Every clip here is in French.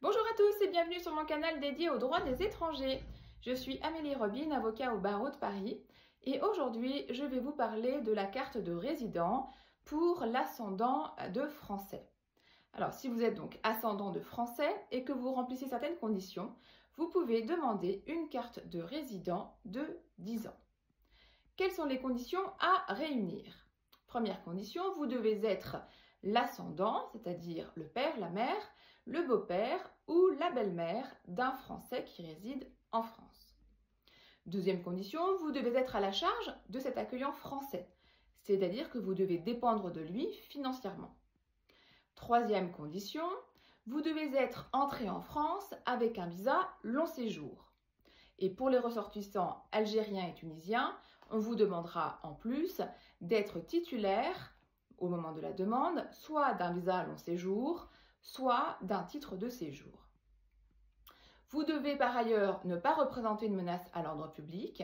Bonjour à tous et bienvenue sur mon canal dédié aux droits des étrangers. Je suis Amélie Robin, avocat au barreau de Paris, et aujourd'hui je vais vous parler de la carte de résident pour l'ascendant de français. Alors si vous êtes donc ascendant de français et que vous remplissez certaines conditions, vous pouvez demander une carte de résident de 10 ans. Quelles sont les conditions à réunir? Première condition, vous devez être l'ascendant, c'est-à-dire le père, la mère, le beau-père ou la belle-mère d'un Français qui réside en France. Deuxième condition, vous devez être à la charge de cet accueillant français, c'est-à-dire que vous devez dépendre de lui financièrement. Troisième condition, vous devez être entré en France avec un visa long séjour. Et pour les ressortissants algériens et tunisiens, on vous demandera en plus d'être titulaire au moment de la demande, soit d'un visa long séjour, soit d'un titre de séjour. Vous devez par ailleurs ne pas représenter une menace à l'ordre public,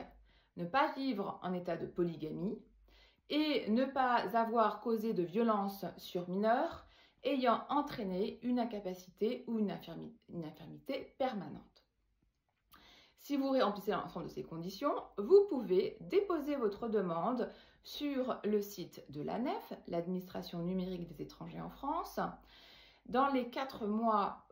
ne pas vivre en état de polygamie et ne pas avoir causé de violence sur mineurs ayant entraîné une incapacité ou une infirmité permanente. Si vous remplissez l'ensemble de ces conditions, vous pouvez déposer votre demande sur le site de l'ANEF, l'administration numérique des étrangers en France, dans les 4 mois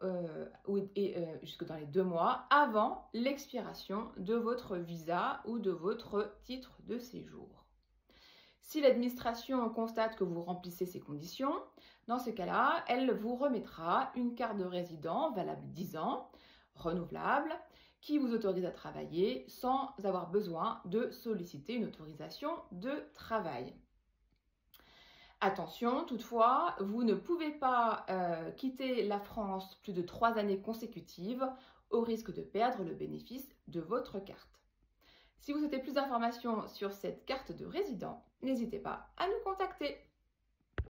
jusque dans les 2 mois avant l'expiration de votre visa ou de votre titre de séjour. Si l'administration constate que vous remplissez ces conditions, dans ce cas-là, elle vous remettra une carte de résident valable 10 ans, renouvelable, qui vous autorise à travailler sans avoir besoin de solliciter une autorisation de travail. Attention, toutefois, vous ne pouvez pas quitter la France plus de 3 années consécutives au risque de perdre le bénéfice de votre carte. Si vous souhaitez plus d'informations sur cette carte de résident, n'hésitez pas à nous contacter.